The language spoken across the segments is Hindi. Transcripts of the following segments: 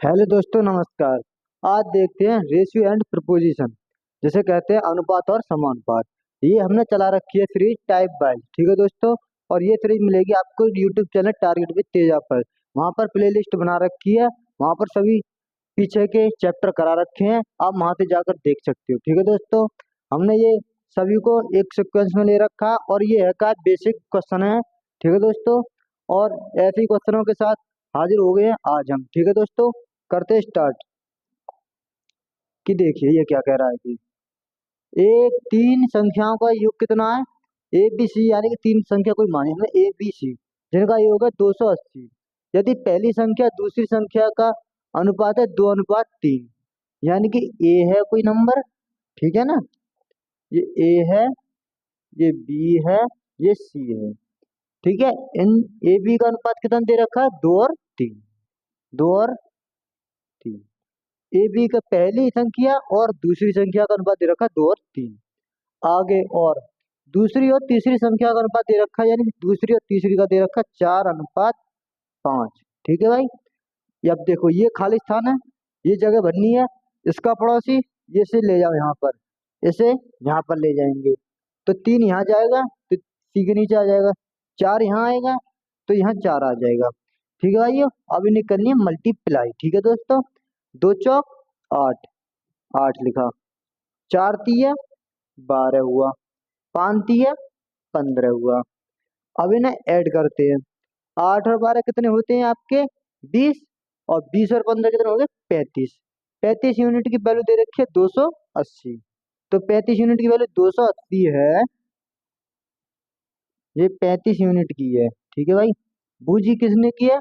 हेलो दोस्तों, नमस्कार। आज देखते हैं रेशियो एंड प्रपोजिशन, जिसे कहते हैं अनुपात और समानुपात। ये हमने चला रखी है सीरीज टाइप वाइज, ठीक है दोस्तों। और ये सीरीज मिलेगी आपको YouTube channel target with Teja पर। वहाँ पर प्लेलिस्ट बना रखी है, वहाँ पर सभी पीछे के चैप्टर करा रखे हैं, आप वहाँ से जाकर देख सकते हो, ठीक है दोस्तों। हमने ये सभी को एक सीक्वेंस में ले रखा, और ये है का बेसिक क्वेश्चन है, ठीक है दोस्तों। और ऐसे ही क्वेश्चनों के साथ हाजिर हो गए हैं आज हम, ठीक है दोस्तों। करते स्टार्ट। कि देखिए ये क्या कह रहा है कि एक तीन संख्याओं का योग कितना है। ए बी सी, यानी कि तीन संख्या कोई मानी हमें ए बी सी, जिनका योग है 280। यदि पहली संख्या दूसरी संख्या का अनुपात है 2:3, यानी कि ए है कोई नंबर, ठीक है ना। ये ए है, ये बी है, ये सी है, ठीक है। इन ए बी का अनुपात कितना दे रखा है, 2 और 3। 2 और 3। ए बी का पहली संख्या और दूसरी संख्या का अनुपात दे रखा है 2 और 3। आगे और दूसरी और तीसरी संख्या का अनुपात दे रखा है, यानी कि दूसरी और तीसरी का दे रखा है 4:5, ठीक है भाई। ये अब देखो, ये खाली स्थान है, ये जगह भरनी है। इसका पड़ोसी ये से ले जाओ यहाँ पर, इसे यहाँ पर ले जाएंगे तो 3 यहाँ जाएगा तो सी के नीचे आ जाएगा। 4 यहाँ आएगा तो यहाँ 4 आ जाएगा, ठीक है भाई। अब इन्हें करनी है मल्टीप्लाई, ठीक है दोस्तों। 2 चौक 8, 8 लिखा। 4 तिया 12 हुआ। 5 तिया 15 हुआ। अब इन्हें ऐड करते हैं। 8 और 12 कितने होते हैं आपके, 20। और 20 और 15 कितने हो गए, 35। 35 यूनिट की वैल्यू दे रखी है 280। तो 35 यूनिट की वैल्यू 280 है, ये 35 यूनिट की है, ठीक है भाई। बूझी किसने की है,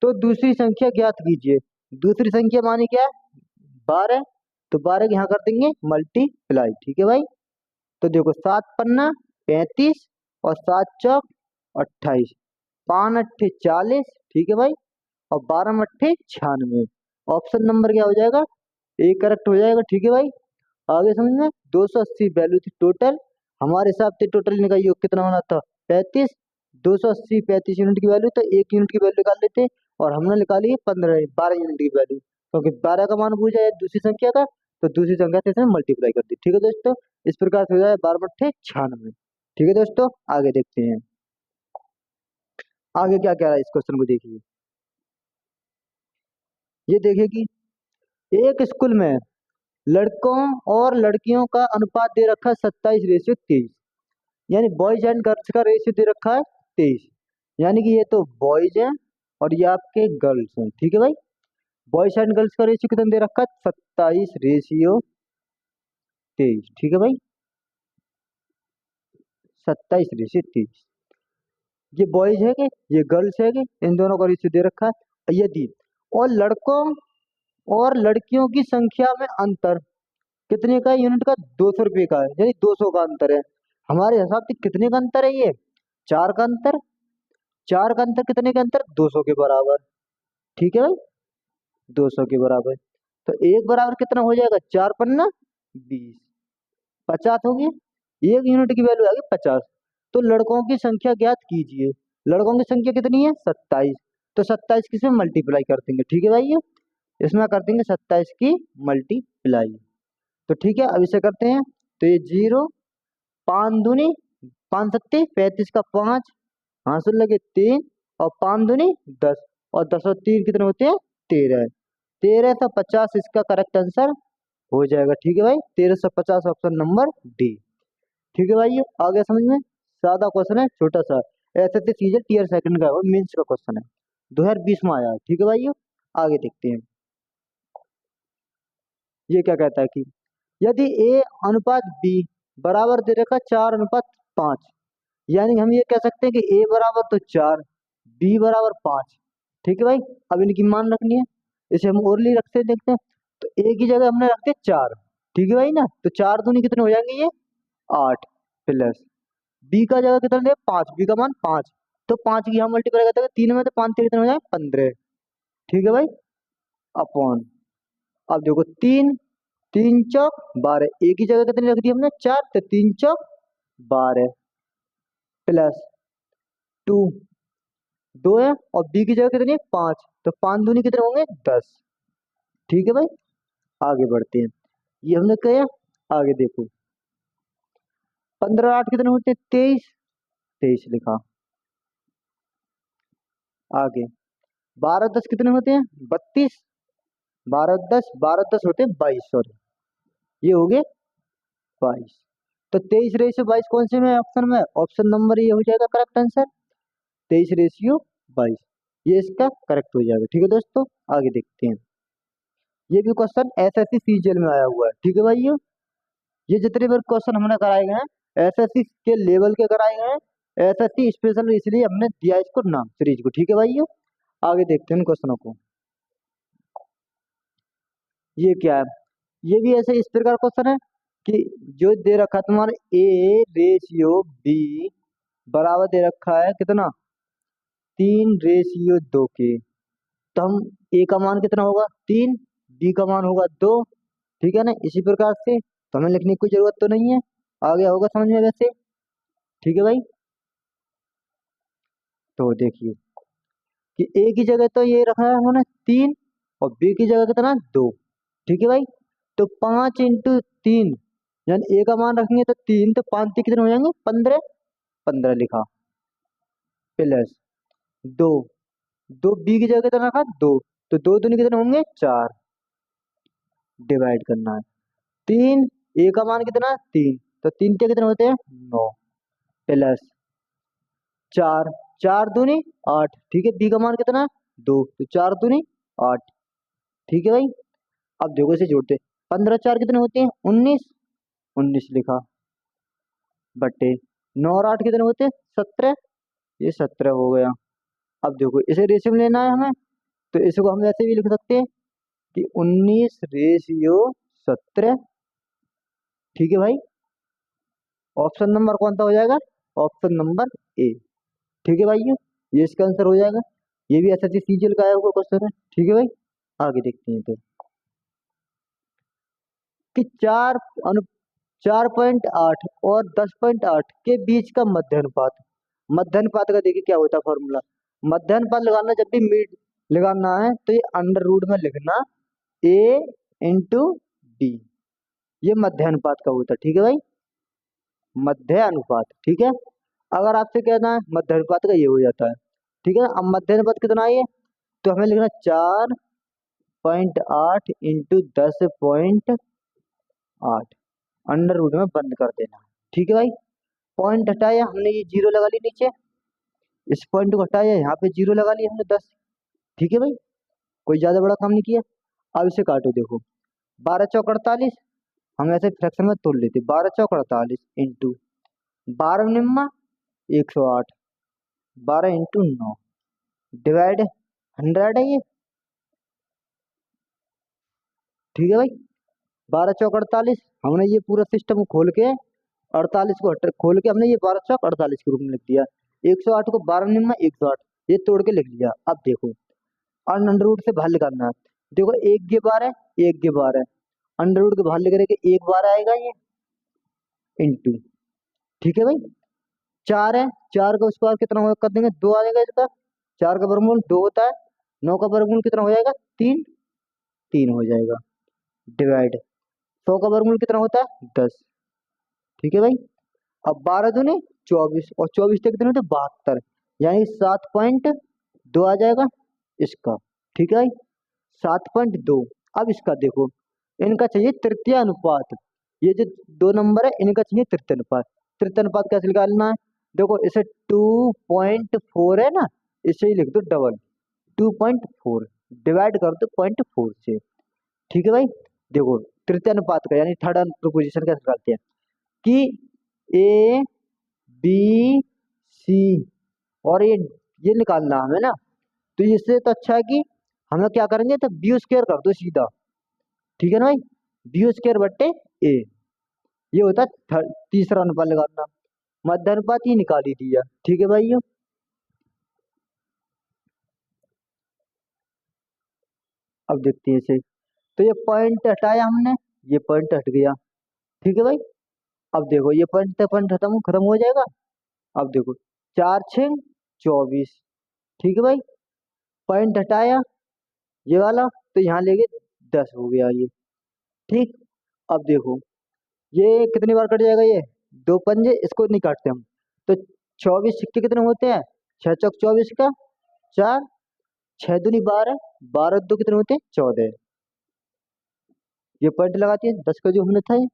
तो दूसरी संख्या ज्ञात कीजिए। दूसरी संख्या मानी क्या है, 12। तो 12 की यहाँ कर देंगे मल्टीप्लाई, ठीक है भाई। तो देखो, 7 पन्ना 35, और 7 चौक 28। 5 अट्ठे 40, ठीक है भाई। और 12 मट्ठे 96। ऑप्शन नंबर क्या हो जाएगा, ए करेक्ट हो जाएगा, ठीक है भाई। आगे समझ में, 280 वैल्यू थी टोटल। हमारे हिसाब से टोटल इनका योग कितना होना था, 35। 280 35 यूनिट की वैल्यू, तो 1 यूनिट की वैल्यू निकाल लेते। और हमने निकाली है 12 यूनिट की वैल्यू, क्योंकि 12 का मान पूछा है दूसरी संख्या का, तो दूसरी संख्या से इसमें मल्टीप्लाई कर दी, ठीक है दोस्तों। इस प्रकार से हो जाए 12 मट्ठे 96, ठीक है दोस्तों। आगे देखते हैं, आगे क्या कह रहा है इस क्वेश्चन को देखिए। ये देखिए कि एक स्कूल में लड़कों और लड़कियों का अनुपात दे रखा है 27:23, यानी बॉयज एंड गर्ल्स का रेशियो दे रखा है 23। यानी कि ये तो बॉयज हैं और ये आपके गर्ल्स हैं, ठीक है भाई। बॉयज एंड गर्ल्स का रेशियो कितना दे रखा है, 27:23, ठीक है भाई। 27:23, ये बॉयज है कि ये गर्ल्स है कि, इन दोनों का रेशियो दे रखा है। यदि और लड़कों और लड़कियों की संख्या में अंतर कितने का है, यूनिट का 200 रुपये का है, यानी 200 का अंतर है। हमारे हिसाब से कितने का अंतर है ये, 4 का अंतर। 4 का अंतर कितने का अंतर, 200 के बराबर, ठीक है भाई। 200 के बराबर, तो एक बराबर कितना हो जाएगा, 4 पन्ना 20, 50 हो गया। एक यूनिट की वैल्यू आ गई 50। तो लड़कों की संख्या ज्ञात कीजिए। लड़कों की संख्या कितनी है, 27। तो 27 किसमें मल्टीप्लाई कर देंगे, ठीक है भाई। इसमें कर देंगे 27 की मल्टीप्लाई। तो ठीक है, अब इसे करते हैं। तो ये 0, 5 दूनी 5 सत्ते 35 का 5, हासिल लगे 3, और 5 दूनी 10, और 10 और 3 कितने होते हैं, 13। 1350 इसका करेक्ट आंसर हो जाएगा, ठीक है भाई। 1350 ऑप्शन नंबर डी, ठीक है भाई। आगे समझ में, सादा क्वेश्चन है, छोटा सा। ऐसे तो सीजन टीयर सेकंड का है और मेंस का क्वेश्चन है, 2020 में आया है, ठीक है भाई। आगे देखते हैं, ये क्या कहता है कि यदि ए अनुपात बी बराबर दे रखा 4:5, यानी हम ये कह सकते हैं कि ए बराबर तो 4, बी बराबर 5, ठीक है भाई। अब इनकी मान रखनी है, इसे हम ओरली रखते हैं, देखते हैं। तो ए की जगह हमने रखते 4, ठीक है भाई ना। तो 4 दूनी कितने हो जाएंगे ये, 8, प्लस बी का जगह कितना दे 5, बी का मान 5। तो 5 की हम मल्टीप्लाई करते हैं 3 में, तो 5 से कितने हो जाए 15, ठीक है भाई। अपॉन, अब देखो 3, 3 चौक 12, एक ही जगह कितनी रख दी हमने 4, तो 3 चौक 12, प्लस 2, 2 है, और बी की जगह कितनी है 5, तो 5 दूनी कितने होंगे 10, ठीक है भाई, आगे बढ़ते हैं। ये हमने किया, आगे देखो। 15 8 कितने होते हैं? 23। 23 लिखा। आगे 12 10 कितने होते हैं? 32। 12 10 होते हैं 22, सॉरी, ये हो गए 22। तो 23/22 कौन से में ऑप्शन में? ऑप्शन नंबर ये हो जाएगा करेक्ट आंसर, 23/22। ये इसका करेक्ट हो जाएगा। ठीक है दोस्तों, आगे देखते हैं। ये भी क्वेश्चन एसएससी सीजीएल में आया हुआ है। ठीक है भाई, ये जितने भी क्वेश्चन हमने कराए गए हैं एसएससी के लेवल के कराए गए हैं, एसएससी स्पेशल, इसलिए हमने दिया इसको नाम सीरीज को। ठीक है भाई, आगे देखते हैं इन क्वेश्चनों को। ये क्या है? ये भी ऐसे इस प्रकार क्वेश्चन है कि जो दे रखा है तुम्हारे A/B बराबर दे रखा है कितना? 3/2 के। तो हम ए का मान कितना होगा? 3, बी का मान होगा 2। ठीक है ना, इसी प्रकार से तो हमें लिखने की कोई जरूरत तो नहीं है, आ गया होगा समझ में वैसे। ठीक है भाई, तो देखिए कि ए की जगह तो ये रखा है हमने 3, और बी की जगह कितना? 2। ठीक है भाई, तो 5 × 3, यानी ए का मान रखेंगे तो 3, तो 5 कितने हो जाएंगे? 15। 15 लिखा, प्लस 2। 2 बी की जगह कितना रखा? 2, तो 2 दूनी कितने होंगे? 4। डिवाइड करना है। 3, ए का मान कितना? 3, तो 3 के कितने होते हैं? 9, प्लस 4। 4 दूनी 8। ठीक है, बी का मान कितना? 2, तो 4 दूनी 8। ठीक है भाई, अब देखो इसे जोड़ते। 15 4 कितने होते हैं? 19। 19 लिखा, बट्टे 9 और 8 कितने होते हैं? 17। ये 17 हो गया। अब देखो इसे रेशियो में लेना है हमें, तो इसको हम ऐसे भी लिख सकते हैं कि 19/17। ठीक है भाई, ऑप्शन नंबर कौन सा हो जाएगा? Option number A. ठीक है भाई, ये इसका आंसर हो जाएगा। ये भी एसएससी सीजीएल का आया हुआ क्वेश्चन है। ठीक है भाई, आगे देखते हैं। तो कि 4.8 और 10.8 के बीच का मध्य अनुपात। मध्य अनुपात का देखिए क्या होता है फॉर्मूला। मध्य अनुपात लगाना जब भी मिड लगाना है तो ये अंडर रूट में लिखना A/B, ये मध्य अनुपात का होता है। ठीक है भाई, मध्य अनुपात। ठीक है, अगर आपसे कहना है मध्य अनुपात का, ये हो जाता है। ठीक है, अब मध्य अनुपात कितना है? तो हमें लिखना 4.8 × 10.8, अंडर रूट में बंद कर देना। ठीक है भाई, पॉइंट हटाया हमने, ये जीरो लगा ली नीचे, इस पॉइंट को हटाया, यहाँ पे जीरो लगा लिया हमने 10। ठीक है भाई, कोई ज्यादा बड़ा काम नहीं किया। अब इसे काटो, देखो 12 चौक 48, हम ऐसे फ्रैक्शन में तोड़ लेते। 12 चौक 48 इंटू 12 निम्मा 108, 12 × 9 डिवाइड 100 है ये। ठीक है भाई, 12 चौक 48, हमने ये पूरा सिस्टम खोल के 48 को खोल के हमने ये 12 चौक 48 के रूप में लिख दिया। 108 को 12 निम्मा 108, ये तोड़ के लिख लिया। अब देखो अंडर रूट से बाहर निकालना है। देखो 1 के बार है, 1 के बार है, अंडर रूट के बाहर लेकर के 1 बार आएगा ये, इंटू। ठीक है भाई, 4 है, 4 का स्क्वायर कितना होगा कर देंगे? 2 आ जाएगा इसका। 4 का वर्गमूल 2 होता है, 9 का वर्गमूल कितना हो जाएगा? 3। 3 हो जाएगा, डिवाइड 100 का वर्गमूल कितना होता है? 10। ठीक है भाई, अब 12 दूने 24, और 24 से कितने होते हैं? 72, यानी 7.2 आ जाएगा इसका। ठीक है भाई, 7.2। अब इसका देखो, इनका चाहिए तृतीय अनुपात। ये जो दो नंबर है इनका चाहिए तृतीय अनुपात। तृतीय अनुपात कैसे निकालना है? देखो इसे 2.4 है ना, इसे ही लिख दो डबल, 2.4 डिवाइड कर दो 0.4 से। ठीक है भाई, देखो तृतीय अनुपात का यानी थर्ड प्रोपोजिशन कैसे निकालते हैं कि A B C, और ये निकालना हमें ना, तो इससे तो अच्छा है कि हमें क्या करेंगे, तो बी स्क्वायर कर दो सीधा। ठीक है ना भाई, बी स्क्वायर बट्टे ए, ये होता है तीसरा अनुपात लगाना। मध्य अनुपात ही निकाल ही दिया। ठीक है भाई, अब देखते हैं इसे। तो ये पॉइंट हटाया हमने, ये पॉइंट हट गया। ठीक है भाई, अब देखो ये पॉइंट खत्म हो जाएगा। अब देखो 4 6 24। ठीक है भाई, पॉइंट हटाया ये वाला, तो यहाँ ले गए 10 हो गया ये। ठीक, अब देखो ये कितनी बार कट जाएगा, ये दो पंजे, इसको नहीं काटते हम। तो 24 सिक्के कितने होते हैं, 6 चौक 24 का 4, 6 दूनी 12, 12 दो कितने होते हैं 14। ये पॉइंट लगाती है 10 का जो हमने था ये।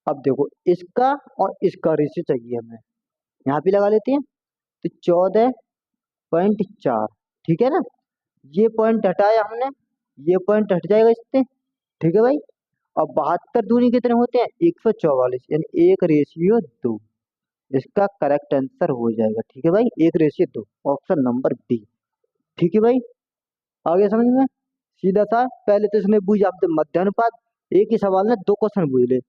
अब देखो इसका और इसका रेशियो चाहिए हमें, यहाँ पे लगा लेते हैं। तो 14.4, ठीक है ना। ये पॉइंट हटाया हमने, ये पॉइंट हट जाएगा इससे, ठीक है भाई। और 72 दूनी कितने होते हैं 144, यानी 1:2। इसका करेक्ट आंसर हो जाएगा, ठीक है भाई, 1:2, ऑप्शन नंबर डी। ठीक है भाई, आगे समझ में सीधा था। पहले तो इसने पूछा आपसे मध्यानुपात, एक ही सवाल में दो क्वेश्चन पूछ ले।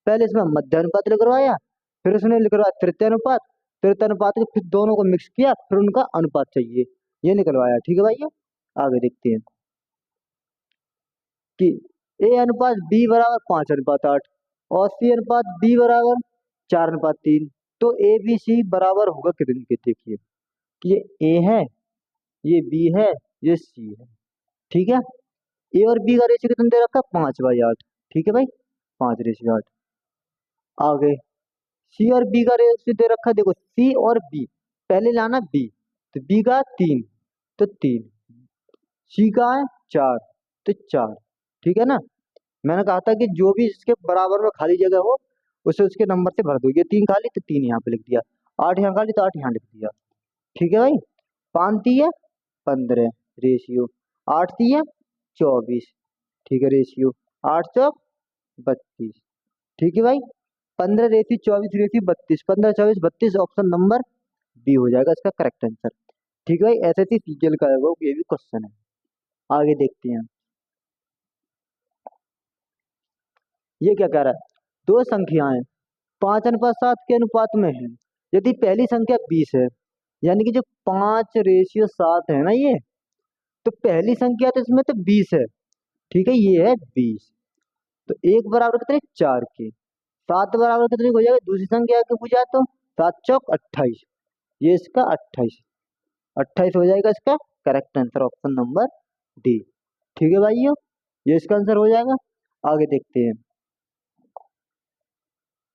पहले इसमें मध्यानुपात लिखवाया, फिर उसने लिखवाया तृतीयानुपात, तृतीयानुपात के फिर दोनों को मिक्स किया, फिर उनका अनुपात चाहिए, ये निकलवाया। ठीक है भाई, ये आगे देखते हैं कि ए अनुपात बी बराबर 5:8 और सी अनुपात बी बराबर 4:3। तो ए बी सी बराबर होगा कितने के, देखिए कि ये ए है, ये बी है, ये सी है। ठीक है, ए और बी का रेशियो कितना दे रखा है 5/8, ठीक है भाई, 5:8। आगे सी और बी का रेशियो दे रखा है, देखो सी और बी, पहले लाना बी, तो बी का 3, तो 3, सी का है 4, तो 4। ठीक है ना, मैंने कहा था कि जो भी इसके बराबर में खाली जगह हो उसे उसके नंबर से भर दो। ये 3 खाली तो 3 यहाँ पे लिख दिया, 8 यहाँ खाली तो 8 यहाँ लिख दिया। ठीक है भाई, 5×3 15 रेशियो, 8×3 24, ठीक है रेशियो, 8×4 32। ठीक है भाई, 15:24:32, 15 24 32, ऑप्शन नंबर बी हो जाएगा इसका करेक्ट आंसर। ठीक है भाई, ऐसे ही सीजीएल का होगा, ये भी क्वेश्चन है। आगे देखते हैं, ये क्या कह रहा है, दो संख्याएं 5:7 के अनुपात में है। यदि पहली संख्या 20 है, यानी कि जो 5:7 है ना ये, तो पहली संख्या तो इसमें तो 20 है, ठीक है, ये है 20। तो एक बराबर कितने 4 के, 7 बराबर कितने हो जाएगा, दूसरी संख्या के पूछा तो 7×4 = 28, ये इसका 28, 28 हो जाएगा इसका correct answer, option number D. ठीक है भाइयों, ये इसका आंसर हो जाएगा। आगे देखते हैं,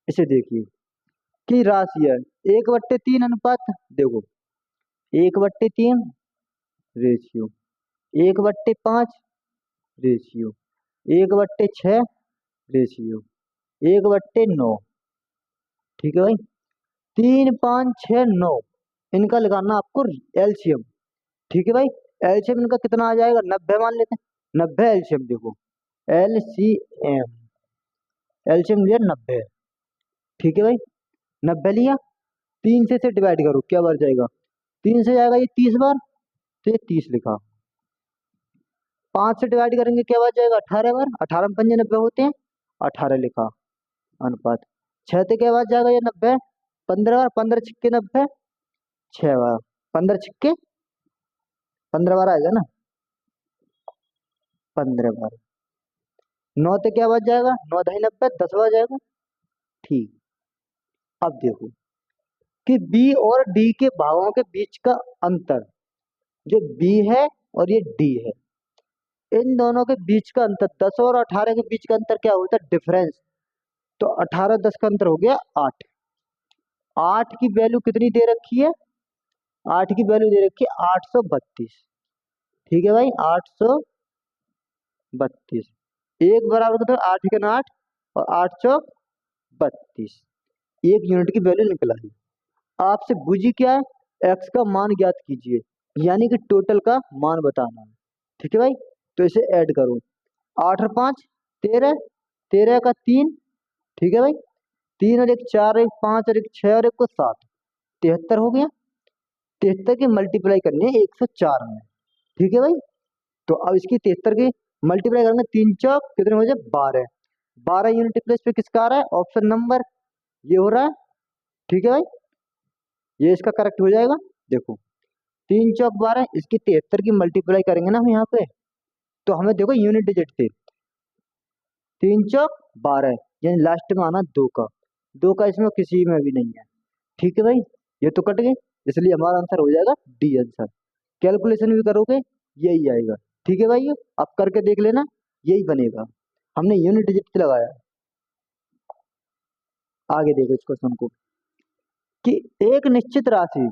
इसे देखिए कि राशि है 1/3 अनुपात, देखो 1/3 रेशियो, 1/5 रेशियो, 1/6 रेशियो, 1/9। ठीक है भाई, 3 5 6 9, इनका लगाना आपको एलसीएम। ठीक है भाई, एलसीएम इनका कितना आ जाएगा 90 मान लेते हैं, 90 एलसीएम, देखो एलसीएम, एलसीएम लिया 90। ठीक है भाई, 90 लिया, 3 से डिवाइड करो क्या बार जाएगा, 3 से जाएगा ये 30 बार, तो ये 30 लिखा। 5 से डिवाइड करेंगे क्या बार जाएगा 18 बार, 18 में 5 90 होते हैं, 18 लिखा अनुपात। 6 से क्या बार जाएगा ये 90, 15 बार, 15 छिक्के 90, 6 बार, 15 छिक्के 15 बार आएगा ना, 15 बार। 9 से क्या बार जाएगा 9 ढाई 90, 10 बार जाएगा। ठीक, अब देखो कि बी और डी के भागों के बीच का अंतर, जो बी है और ये डी है, इन दोनों के बीच का अंतर 10 और 18 के बीच का अंतर क्या होता है, डिफरेंस। तो 18 10 का अंतर हो गया 8। 8 की वैल्यू कितनी दे रखी है, 8 की वैल्यू दे रखी है 832। ठीक है भाई, 832, एक बराबर कितना 8 के 8 और 8 चौक 32, एक यूनिट की वैल्यू निकला है। आपसे बूझी क्या है, एक्स का मान ज्ञात कीजिए, यानी कि टोटल का मान बताना है। ठीक है भाई, तो इसे ऐड करो, 8 और 5 13, 13 का 3, ठीक है भाई, 3 और 1 4 और 1 5 और 1 6 और 1 को 7, 73 हो गया। 73 की मल्टीप्लाई करनी है 104 में। ठीक है भाई, तो अब इसकी 73 की मल्टीप्लाई करेंगे, 3 चौक कितने हो जाए 12, 12 यूनिट प्लेस पे किसका आ रहा है, ऑप्शन नंबर ये हो रहा है। ठीक है भाई, ये इसका करेक्ट हो जाएगा। देखो 3 चौक 12, इसकी 73 की मल्टीप्लाई करेंगे ना हम यहाँ पे, तो हमें देखो यूनिट डिजिट थे 3 चौक 12, यानी लास्ट में आना 2 का, 2 का इसमें किसी में भी नहीं है। ठीक है भाई, ये तो कट गए, इसलिए हमारा आंसर हो जाएगा डी आंसर। कैलकुलेशन भी करोगे यही आएगा। ठीक है भाई, अब करके देख लेना, यही बनेगा। हमने यूनिट डिजिट से लगाया। आगे देखो इस क्वेश्चन को कि एक निश्चित राशि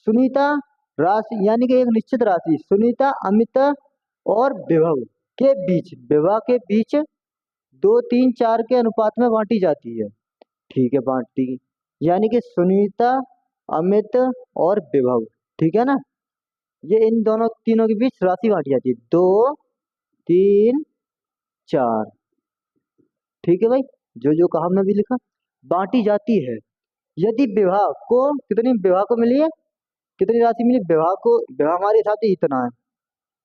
सुनीता राशि यानी कि एक निश्चित राशि सुनीता अमित और विभव के बीच 2 3 4 के अनुपात में बांटी जाती है। ठीक है, बांटी यानी कि सुनीता अमित और विभव, ठीक है ना, ये इन दोनों तीनों के बीच राशि बांटी जाती है 2 3 4। ठीक है भाई, जो जो कहा हमने भी लिखा, बांटी जाती है। यदि विवाह को मिली है, कितनी राशि मिली विवाह हमारे साथ ही इतना है,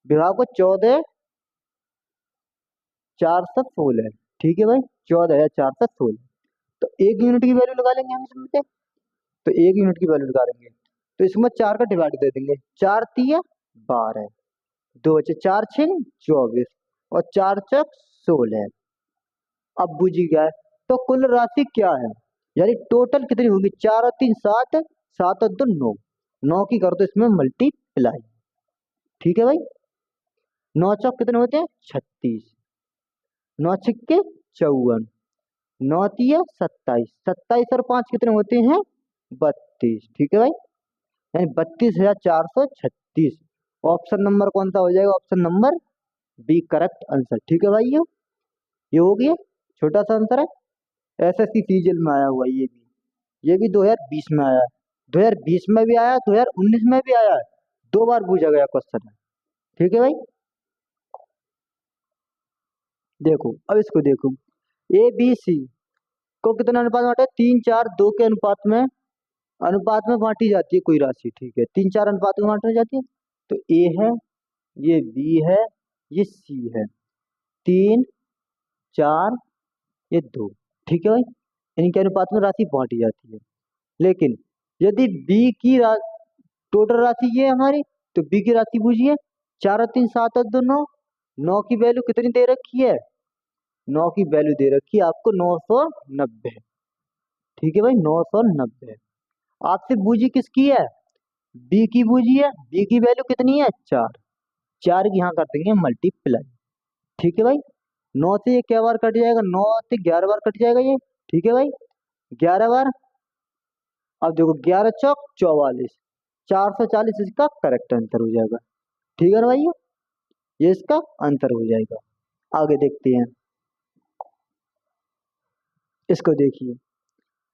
विवाह को 14,416। ठीक है भाई, 14,416। तो एक यूनिट की वैल्यू लगा लेंगे हम इसमें से। तो एक यूनिट की वैल्यू निकालेंगे तो इसमें 4 का डिवाइड दे देंगे, 4 तिया 12, 2 बचे 4 6 24 और 4 चक 16। अब बूझी गया है, तो कुल राशि क्या है, यानी टोटल कितनी होगी, 4 और 3 7, 7 और 2 9, 9 की कर दो इसमें मल्टीप्लाई। ठीक है भाई, 9 चौक कितने होते हैं 36, 9 छिक्के 54, 9 तिया 27, 27 और 5 कितने होते हैं 32। ठीक है भाई, यानी 32,436। ऑप्शन नंबर कौन सा हो जाएगा, option number B correct answer. ठीक है भाई, ये हो गया, छोटा सा आंसर है। एसएससी सीजीएल में आया हुआ है ये भी 2020 में आया है, 2020 में भी आया, 2019 में भी आया है, 2 बार पूछा गया क्वेश्चन है। ठीक है भाई, देखो अब इसको देखो, ए बी सी को कितना अनुपात में बांटा है, 3 4 2 के अनुपात में बांटी जाती है कोई राशि। ठीक है, 3 4 अनुपात में बांटी जाती है। तो ए है, ये बी है, ये सी है, 3 4 ये 2। ठीक है भाई, इनके अनुपात में राशि बांटी जाती है। लेकिन यदि बी की टोटल राशि ये है हमारी, तो बी की राशि पूछिए, 4 और 3 7 और 2 9, 9 की वैल्यू कितनी दे रखी है, 9 की वैल्यू दे रखी है आपको 990। ठीक है भाई, 990। आपसे बूझी किसकी है, बी की बूझी है, बी की वैल्यू कितनी है 4, 4 की यहाँ कर देंगे मल्टीप्लाई। ठीक है भाई, 9 से ये क्या बार कट जाएगा, 9 से 11 बार कट जाएगा ये। ठीक है भाई, 11 बार। अब देखो 11 चौक 44, 440 इसका करेक्ट आंसर हो जाएगा। ठीक है ना भाई, ये इसका आंसर हो जाएगा। आगे देखते हैं, इसको देखिए,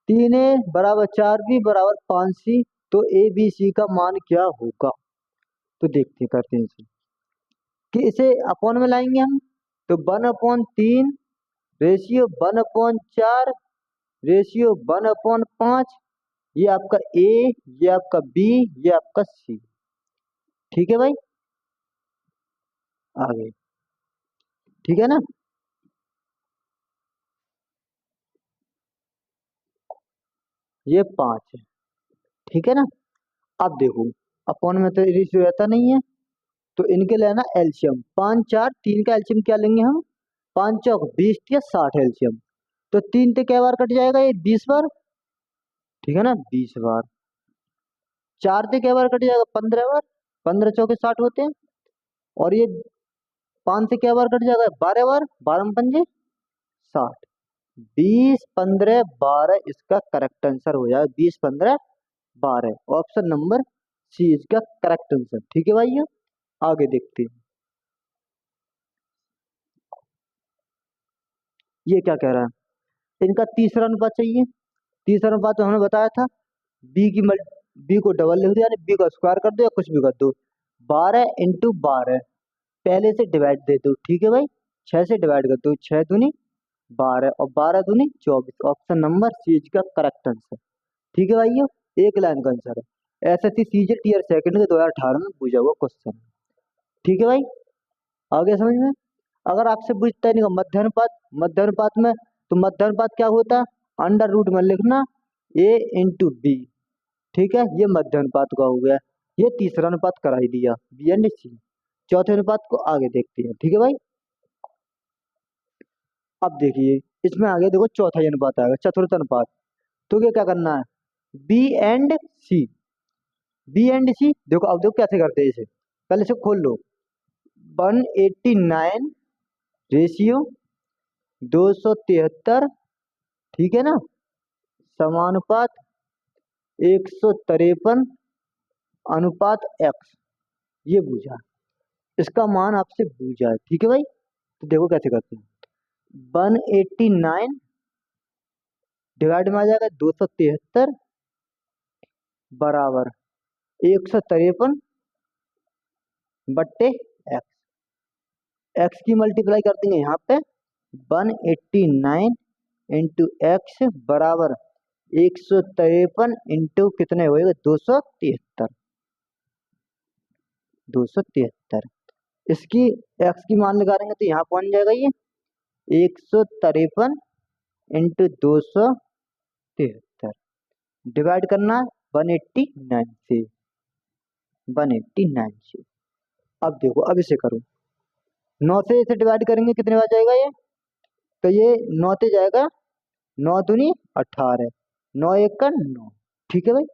3a = 4b = 5c, तो ए बी सी का मान क्या होगा। तो देखते हैं, करते हैं इसे कि इसे अपॉन में लाएंगे हम, तो 1/3 रेशियो 1/4 रेशियो 1/5, ये आपका ए, ये आपका बी, ये आपका सी। ठीक है भाई, आगे ठीक है ना, ये 5 है। ठीक है ना, अब देखो अपॉन में तो रेशियो रहता नहीं है, तो इनके लेना एलसीएम, 5 4 3 का एलसीएम क्या लेंगे हम, 5 चौक 20 या 60 एलसीएम। तो 3 से क्या बार कट जाएगा, ये 20 बार। ठीक है ना, 20 बार। 4 से क्या बार कट जाएगा, 15 बार, 15 चौके 60 होते हैं। और ये 5 से क्या बार कट जाएगा, 12 बार, 12 में 5 60, 20 15 12 इसका करेक्ट आंसर हो जाएगा, 20 15 12। ऑप्शन नंबर सी इसका करेक्ट आंसर। ठीक है भाई, आगे देखते हैं, ये क्या कह रहा है, इनका तीसरा अनुपात चाहिए। तीसरा अनुपात तो हमने बताया था, बी की मल्ट बी को डबल लिख दो, यानी बी को स्क्वायर कर दो या कुछ भी कर दो, 12 × 12 पहले से डिवाइड दे दो। ठीक है भाई, 6 से डिवाइड कर दो, 6 दूनी 12 और 12 दूनी 24। ऑप्शन नंबर सी इसका करेक्ट आंसर। ठीक है भाई, एक लाइन का आंसर है, एसएससी सीजीएल टीयर सेकंड के 2018 में पूछा हुआ क्वेश्चन। ठीक है भाई, आगे समझ में। अगर आपसे पूछता है नहीं मध्यानुपात, मध्यानुपात में तो मध्यानुपात क्या होता है, अंडर रूट में लिखना a × b। ठीक है, ये मध्यानुपात का हो गया। ये तीसरा अनुपात करा ही दिया, बी एंड सी। चौथे अनुपात को आगे देखते हैं। ठीक है भाई, अब देखिए इसमें आगे देखो चौथा ही अनुपात आएगा, चतुर्थ अनुपात। तो ये क्या करना है, B and C, B and C देखो, अब देखो कैसे करते हैं इसे, पहले से खोल लो, 189 रेशियो 273, ठीक है ना, समानुपात 153 अनुपात x, ये पूछा। इसका मान आपसे पूछा है, ठीक है भाई। तो देखो कैसे करते हैं। 189 डिवाइड में आ जाएगा 273 बराबर 153 बट्टे एक्स। एक्स की मल्टीप्लाई कर देंगे यहाँ पे। 189 इंटू एक्स बराबर 153 इंटू कितने होएगा, 273। 273 इसकी एक्स की मान निकालेंगे तो यहाँ पहुंच जाएगा ये 153 इंटू 273, डिवाइड करना 189 से। 189 से अब देखो, अब इसे करो 9 से इसे डिवाइड करेंगे कितने बार जाएगा ये, तो ये 9 से जाएगा, 9 दूनी 18, 9 एक का 9, ठीक है भाई।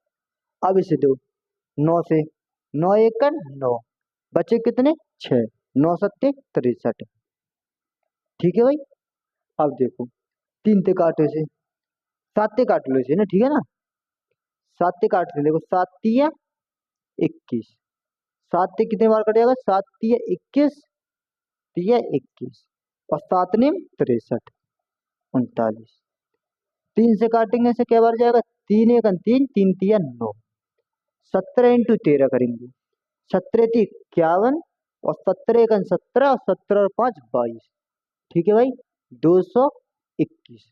अब इसे दो 9 से, 9 एक का 9, बचे कितने 6, 9 सत्ते 63, ठीक है भाई। अब देखो 3 से काटो इसे, 7 से काट लो इसे ना, ठीक है ना, 7 से काट लो। देखो 7 तिया 21, 7 से कितने बार कटेगा, 7 तिया 21, तिया 21 और 7 ने 63, 39। 3 से काटेंगे इसे क्या बार जाएगा, 3 एक 3, 3 तिया 9, 17 इंटू 13 करेंगे, 17 थी 51 और 17 एक 17 और 17 और 5 22, ठीक है भाई। 221,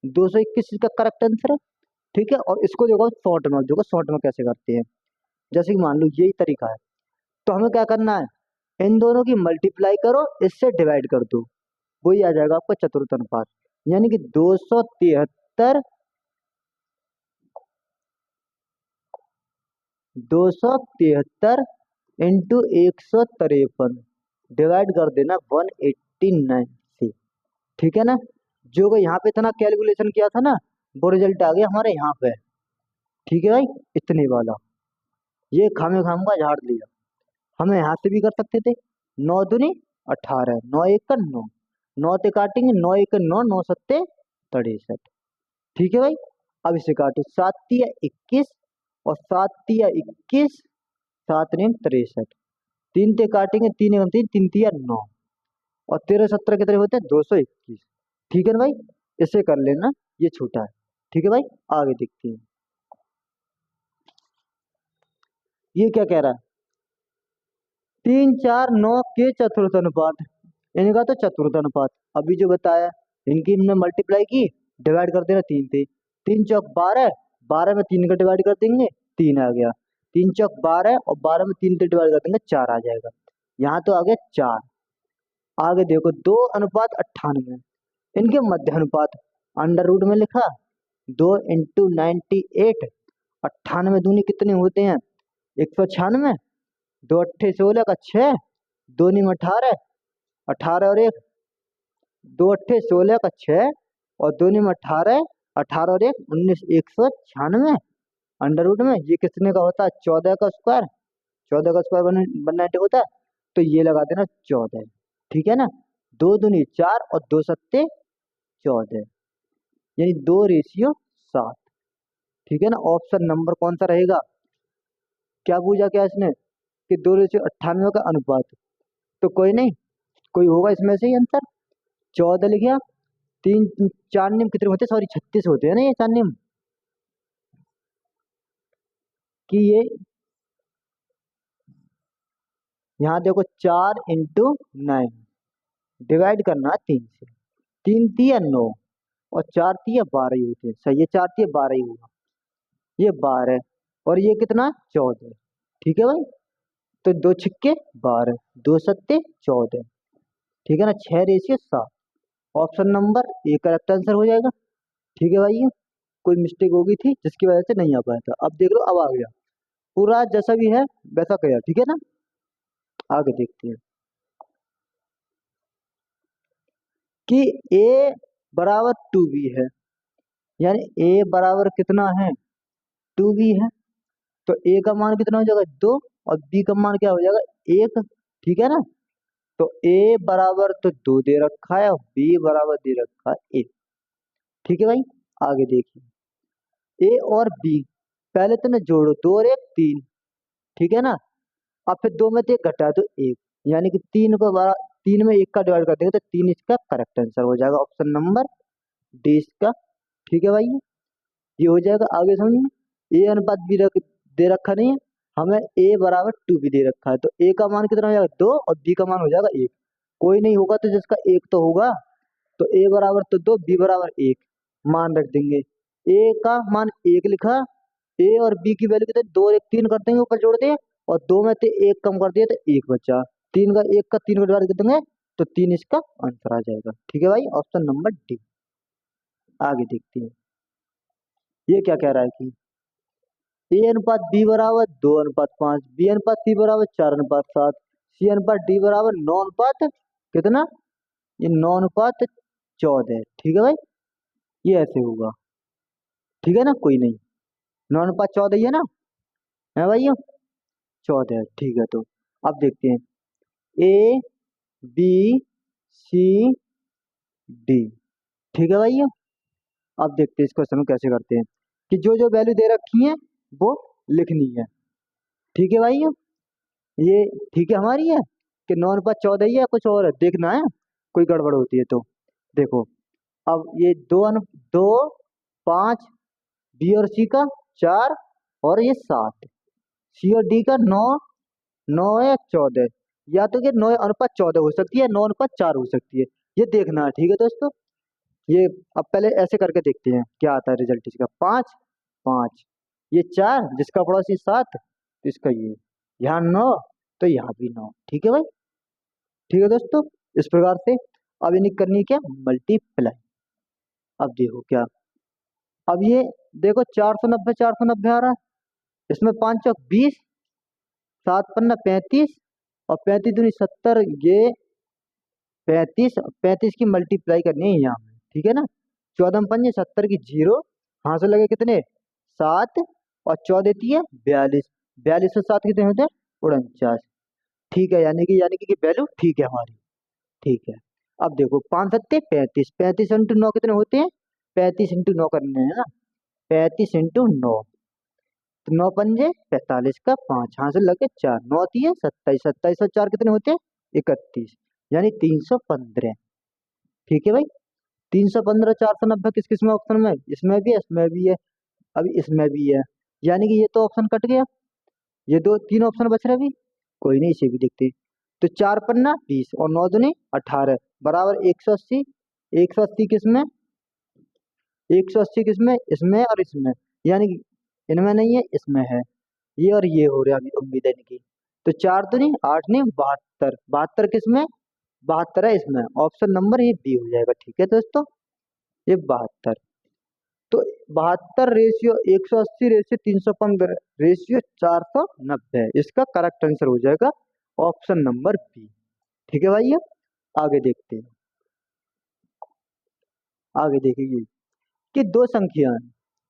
221 इसका करेक्ट आंसर है, ठीक है। और इसको देखो शॉर्ट में, देखो शॉर्ट में कैसे करते हैं। जैसे कि मान लो यही तरीका है, तो हमें क्या करना है, इन दोनों की मल्टीप्लाई करो, इससे डिवाइड कर दो, वही आ जाएगा आपका चतुर्थ अनुपात। यानी कि 273 273 इंटू 153 डिवाइड कर देना 189 से, ठीक है ना। जो को यहाँ पे इतना कैलकुलेशन किया था ना, वो रिजल्ट आ गया हमारे यहाँ पे, ठीक है भाई। इतने वाला ये खामे खाम का झाड़ दिया। हमें यहाँ से भी कर सकते थे, 9 दूनी 18, 9 एक का 9, 9 से काटेंगे, 9 एक का 9, 9 सत्ते 63, ठीक है भाई। अब इसे काटो, 7 तिया 21 और 7 तिया 21, 7 ने 63, 3 से काटेंगे, 3 एक 3, 3 तिया 9 और 13 17 कितने होते हैं, 221, ठीक है ना भाई। इसे कर लेना, ये छोटा है, ठीक है भाई। आगे देखते हैं, ये क्या कह रहा है, 3 4 9 के चतुर्थ अनुपात, इनका तो चतुर्थ अनुपात अभी जो बताया, इनकी हमने मल्टीप्लाई की, डिवाइड कर देना 3 से। 3 चौक 12, 12 में 3 का डिवाइड कर देंगे, 3 आ गया। 3 चौक 12 और 12 में 3 से डिवाइड कर देंगे, 4 आ जाएगा। यहाँ तो आ गया 4। आगे देखो 2 अनुपात 98, इनके मध्य अनुपात अंडर रूट में लिखा, 2 इंटू 98, 98 दूनी कितने होते हैं, 196, 2 अट्ठे 16 का 6, 2 नीम 18, 18 और 1, 2 अट्ठे 16 का 6 और 2 नीम 18, 18 और 1 19, 196 अंडर रूट में। ये कितने का होता है, 14 का स्क्वायर, 14 का स्क्वायर 190 होता है, तो ये लगा देना 14, ठीक है ना। 2 दूनी 4 और 2 सत्ते 14, यानी 2:7, ठीक है ना। ऑप्शन नंबर कौन सा रहेगा, क्या पूछा क्या इसने, कि 2:98 का अनुपात, तो कोई नहीं, कोई होगा इसमें से ही आंसर। 14 लिख गया, 3 4 नियम कितने होते हैं, सॉरी 36 होते हैं ना ये 4 नियम, कि ये यहाँ देखो 4 इंटू 9 डिवाइड करना 3 से, 3 तिया 9 और 4 तिया 12 ही होते हैं, सही है, 4 तिया 12 ही होगा, ये 12 और ये कितना 14, ठीक है भाई। तो 2 छिक्के 12, 2 सत्ते 14, ठीक है ना, 6:7, option number A correct answer हो जाएगा, ठीक है भाई। कोई मिस्टेक हो गई थी जिसकी वजह से नहीं आ पाया था, अब देख लो अब आ गया, पूरा जैसा भी है वैसा करेगा, ठीक है ना। आगे देखते हैं कि a बराबर 2b है, यानी a बराबर कितना है 2b है, तो a का मान कितना हो जाएगा 2 और b का मान क्या हो जाएगा 1, ठीक है ना। तो ए बराबर तो 2 दे रखा है और बी बराबर दे रखा है 1। ठीक है भाई, आगे देखिए ए और बी, पहले तो ना जोड़ो, 2 और 1 3, ठीक है ना। अब फिर 2 में से 1 घटा तो 1, यानी कि 3 में 1 का डिवाइड कर देंगे तो 3 इसका करेक्ट आंसर हो जाएगा, ऑप्शन नंबर डी इसका। ठीक है भाई, ये हो जाएगा। आगे समझ में, ए अनुपात बी दे रखा नहीं है हमें, ए बराबर 2 भी दे रखा है, तो ए का मान कितना हो जाएगा 2 और बी का मान हो जाएगा 1। कोई नहीं होगा तो जिसका 1 तो होगा, तो ए बराबर तो 2 बी बराबर 1 मान रख देंगे। ए का मान 1 लिखा, ए और बी की वैल्यू कितने 2 और 1 3 कर देंगे, ऊपर जोड़ दिए और 2 में से 1 कम कर दिया तो 1 बचा। 1 का 3 को डिवाइड कर देंगे तो 3 इसका आंसर आ जाएगा। ठीक है भाई, ऑप्शन नंबर डी। आगे देखते हैं ये क्या कह रहा है कि ए अनुपात बी बराबर 2:5, बी अनुपात सी बराबर 4:7, सी अनुपात डी बराबर 9 कितना, ये 9:14। ठीक है भाई, ये ऐसे होगा। ठीक है ना, कोई नहीं, 9:14 ही है ना, है भाई 14। ठीक है, तो अब देखते हैं ए बी सी डी। ठीक है भाई, अब देखते हैं इस क्वेश्चन को कैसे करते हैं कि जो जो वैल्यू दे रखी है वो लिखनी है। ठीक है भाई, ये ठीक है हमारी है कि 9:14 ही है, कुछ और है देखना है, कोई गड़बड़ होती है तो देखो। अब ये 2 5, बी और सी का 4 और ये 7, सी और डी का 9, 9 या 14, या तो ये 9:14 हो सकती है, 9:4 हो सकती है, ये देखना है। ठीक है दोस्तों, ये अब पहले ऐसे करके देखते हैं क्या आता है रिजल्ट इसका। 5 5, ये 4 जिसका पड़ोसी 7, तो इसका ये यहाँ 9, तो यहाँ भी 9। ठीक है भाई, ठीक है दोस्तों, इस प्रकार से अब इन्हें करनी क्या, मल्टीप्लाई। अब देखो क्या, अब ये देखो 490 490 आ रहा है, इसमें 5 चौक 20, 7 पन्ना 35 और 35 दूनी 70, ये 35 35 की मल्टीप्लाई करनी है यहाँ में। ठीक है ना, 14 पंजे 70 की 0, हाँ से लगे कितने 7 और 14 देती है 42, 42 से 7 कितने होते हैं 49। ठीक है, यानी कि वैल्यू ठीक है हमारी। ठीक है, अब देखो 5 सत्ते 35, 35 इंटू 9 कितने होते हैं, 35 इंटू 9 करने हैं ना, 35 इंटू 9, तो 9 पंजे 45 का 5, हाँ से लगे 4, 9 है 27, 27 और 4 कितने होते हैं 31, यानी 315। ठीक है भाई, 315 490 किस किस में ऑप्शन में, इसमें भी है इसमें भी है, अभी इसमें भी है, यानी कि ये तो ऑप्शन कट गया, ये 3 ऑप्शन बच रहे अभी। कोई नहीं, इसे भी देखते। तो 4 पन्ना 20 और 9 दूनी 18 बराबर 180, 180 किसमें, 180 किसमें, इसमें और इसमें, यानी कि इनमें नहीं है इसमें है, ये और ये हो रहा है अभी उम्मीद है इनकी। तो 4 दूनी 8 नहीं 72, 72 किसमें, 72 है इसमें, ऑप्शन नंबर ये बी हो जाएगा। ठीक है दोस्तों, ये 72, तो 72 रेशियो 180 रेशियो 315 रेशियो 490, इसका करेक्ट आंसर हो जाएगा ऑप्शन नंबर बी। ठीक है भाई, आगे देखते हैं। आगे देखिए कि दो संख्याएं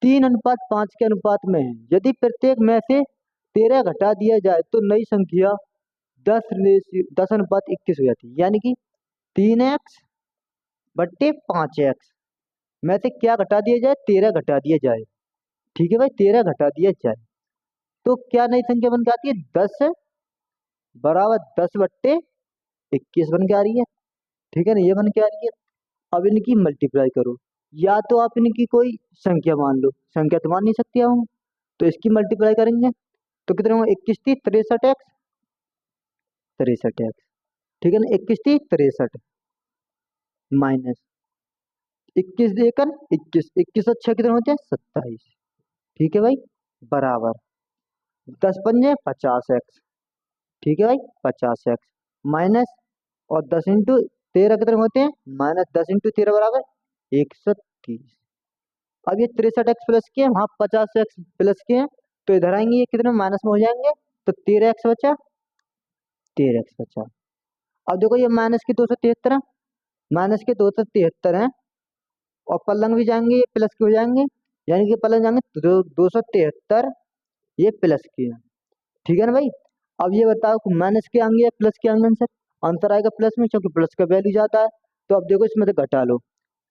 3:5 के अनुपात में है, यदि प्रत्येक में से 13 घटा दिया जाए तो नई संख्या 10:21 हो जाती है, यानी कि 3x/5x में से क्या घटा दिया जाए, 13 घटा दिया जाए। ठीक है भाई, 13 घटा दिया जाए तो क्या नई संख्या बन के आती है, 10 बराबर 10/21 बन के आ रही है। ठीक है ना, ये बन के आ रही है। अब इनकी मल्टीप्लाई करो, या तो आप इनकी कोई संख्या मान लो, संख्या तो मान नहीं सकती हम, तो इसकी मल्टीप्लाई करेंगे तो कितने होंगे, 21 63 एक्स। ठीक है ना, 21 63 माइनस 21 21 और 6 कितने होते हैं 27। ठीक है भाई, बराबर 10 पंजे 50 एक्स। ठीक है भाई, 50 एक्स माइनस, और 10 इंटू 13 कितने होते हैं, -10 इंटू 13 बराबर 130। अब ये 63 एक्स प्लस के हैं, वहाँ 50 एक्स प्लस के हैं, तो इधर आएंगे ये कितने माइनस में हो जाएंगे, तो 13 एक्स बचा, 13 एक्स बचा। अब देखो ये माइनस के 273 है, माइनस के 273 है, और पलंग भी जाएंगे ये प्लस के हो जाएंगे, यानी कि पलंग जाएंगे तो 273 ये प्लस के हैं। ठीक है ना भाई, अब ये बताओ कि माइनस के आएंगे या प्लस के आएंगे आंसर, आंसर आएगा प्लस में, क्योंकि प्लस का वैल्यू जाता है। तो अब देखो इसमें से घटा लो,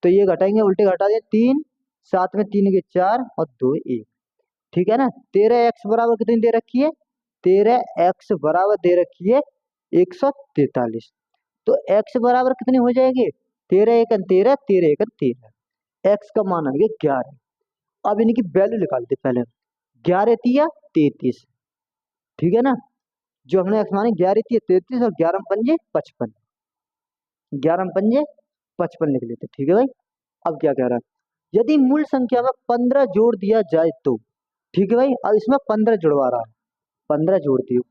तो ये घटाएंगे, उल्टे घटा दिए 3, साथ में 3 के 4 और 2 1, ठीक है ना। 13x बराबर कितनी दे रखी है, 13x बराबर दे रखी है 143। तो x बराबर कितनी हो जाएगी, 13 एक 13, 13 एक 13, x का मान आ गया 11। अब इनकी वैल्यू निकालते पहले, 11 तिया 33, ठीक है ना। जो हमने x माने 11 तिया 33 और 11 पंजे 55, 11 पंजे 55 लिख लेते, ठीक है भाई। अब क्या कह रहा है, यदि मूल संख्या में 15 जोड़ दिया जाए तो, ठीक है भाई। अब इसमें 15 जुड़वा रहा है, 15 जोड़ती हूँ,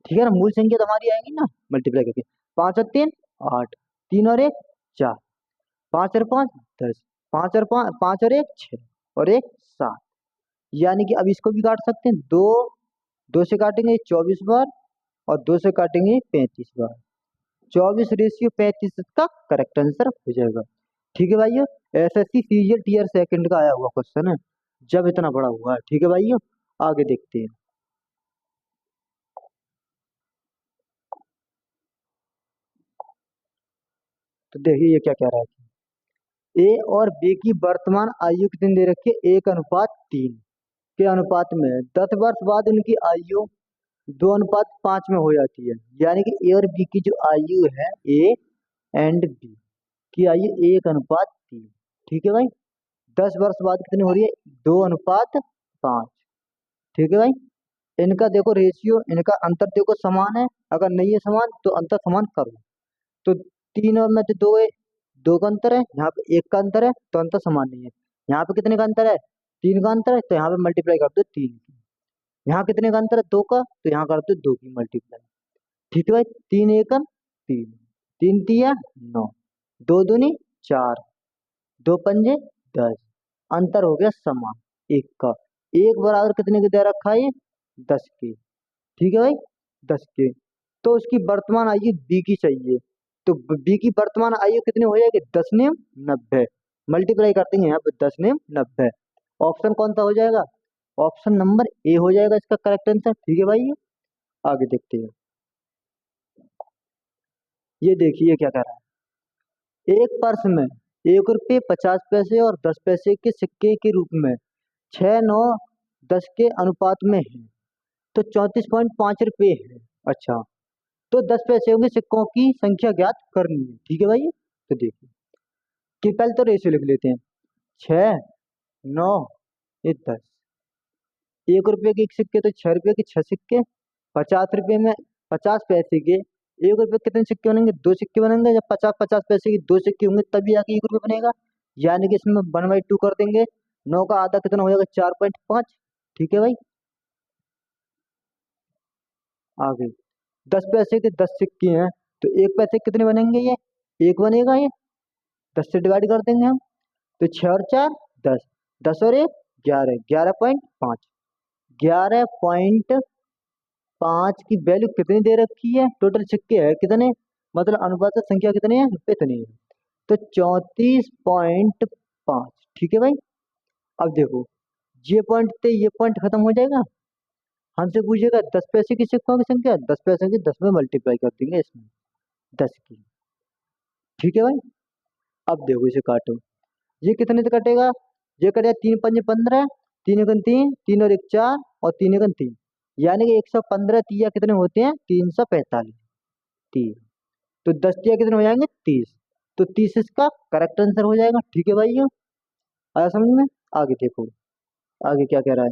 ठीक है ना। मूल संख्या तो हमारी आएगी ना मल्टीप्लाई करके, 5 और 3 8, 3 और 1 4, 5 और 5 10, 5 और 5 5 और 1 6 और 1 7। यानी कि अब इसको भी काट सकते हैं, 2 2 से काटेंगे 24 बार और 2 से काटेंगे 35 बार, 24/35 का करेक्ट आंसर हो जाएगा, ठीक है भाइयों। एसएससी सीजीएल टीयर सेकंड का आया हुआ क्वेश्चन है, जब इतना बड़ा हुआ है, ठीक है भाइयों। आगे देखते हैं। तो देखिए ये क्या कह रहा है, ए और बी की वर्तमान आयु कितनी दे रखी है, 1:3 के अनुपात में 10 वर्ष बाद उनकी आयु 2:5 में हो जाती है। यानी कि ए और बी की जो आयु है, ए एंड बी की आयु 1:3, ठीक है भाई। 10 वर्ष बाद कितनी हो रही है, 2:5, ठीक है भाई। इनका देखो रेशियो, इनका अंतर देखो समान है, अगर नहीं है समान तो अंतर समान करो। तो 3 और में से 2 है, 2 का अंतर है, यहाँ पे 1 का अंतर है, तो अंतर समान नहीं है। यहाँ पे कितने का अंतर है, 3 का अंतर है, तो यहाँ पे मल्टीप्लाई कर दो 3 की। यहाँ कितने का अंतर है, 2 का, तो यहाँ कर दो 2 की मल्टीप्लाई, ठीक है भाई। 3 एकम 3, 3 तिया 9, 2 दूनी 4, 2 पंजे 10, अंतर हो गया समान 1 का। 1 बराबर कितने के दे रखा है ये, 10 के, ठीक है भाई, 10 के। तो उसकी वर्तमान आयु बी की चाहिए, तो बी की वर्तमान आयु कितनी हो जाएगी, 10 नियम 90, मल्टीप्लाई करते हैं यहाँ पे 10 नियम 90। ऑप्शन कौन सा हो जाएगा, ऑप्शन नंबर ए हो जाएगा इसका करेक्ट आंसर, ठीक है भाई। आगे देखते हैं। ये देखिए क्या कह रहा है, एक पर्स में 1 रुपये 50 पैसे और 10 पैसे के सिक्के के रूप में 6 9 10 के अनुपात में है, तो 34.5 रुपये है। अच्छा, तो 10 पैसे के सिक्कों की संख्या ज्ञात करनी है, ठीक है भाई। तो देखिए कि पहले तो रेशियो लिख लेते हैं, 6 9 ये 10, 1 रुपये के एक सिक्के तो 6 रुपये के 6 सिक्के, 50 रुपये में 50 पैसे के 1 रुपये कितने सिक्के बनेंगे, 2 सिक्के बनेंगे। जब 50 50 पैसे के 2 सिक्के होंगे तभी आके 1 रुपये बनेगा, यानी कि इसमें 1/2 कर देंगे। 9 का आधा कितना हो जाएगा, 4.5, ठीक है भाई। आगे 10 पैसे के 10 सिक्के हैं, तो 1 पैसे कितने बनेंगे, ये 1 बनेगा, ये 10 से डिवाइड कर देंगे हम, तो 6 और 4 10, 10 और 1 11, 11.5, 11.5 की वैल्यू कितनी दे रखी है, टोटल सिक्के है कितने, मतलब अनुपात संख्या कितनी है, इतनी है, तो 34.5, ठीक है भाई। अब देखो ये पॉइंट से ये पॉइंट खत्म हो जाएगा, हमसे पूछेगा 10 पैसे की सिक्कों की संख्या, 10 पैसे की 10 में मल्टीप्लाई कर देंगे इसमें 10 की, ठीक है भाई। अब देखो इसे काटो, ये कितने से कटेगा, ये कटेगा 3 पंजे 15, 3 एकन 3, 3 और 1 4 और 3 एकन 3, यानी कि 115 तिया कितने होते हैं, 345 तीन, तो 10 तिया कितने हो जाएंगे 30, तो 30 इसका करेक्ट आंसर हो जाएगा, ठीक है भाई। आया समझ में। आगे देखो, आगे क्या कह रहा है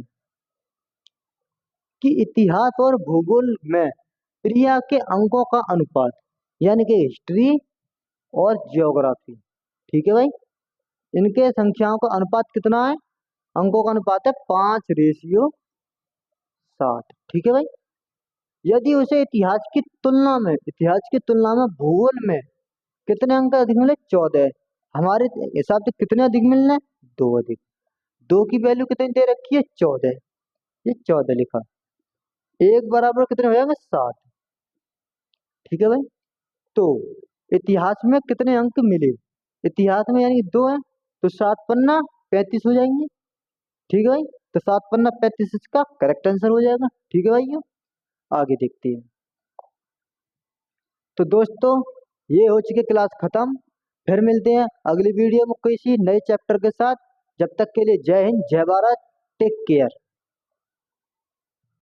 कि इतिहास और भूगोल में क्रिया के अंकों का अनुपात, यानी कि हिस्ट्री और जियोग्राफी, ठीक है भाई, इनके संख्याओं का अनुपात कितना है, अंकों का अनुपात है 5:7, ठीक है भाई। यदि उसे इतिहास की तुलना में भूगोल में कितने अंक अधिक मिले, 14, हमारे हिसाब से कितने अधिक मिलने, 2 अधिक, 2 की वैल्यू कितनी दे रखी है, 14, ये 14 लिखा, 1 बराबर कितने हो जाएंगे 7, ठीक है भाई। तो इतिहास में कितने अंक मिले, इतिहास में यानी 2 है, तो 7 पन्ना 35 हो जाएंगे, ठीक है भाई। तो 7 पन्ना 35 इसका करेक्ट आंसर हो जाएगा, ठीक है भाई। आगे देखते हैं। तो दोस्तों ये हो चुकी क्लास खत्म। फिर मिलते हैं अगली वीडियो में किसी नए चैप्टर के साथ। जब तक के लिए जय हिंद, जय भारत, टेक केयर।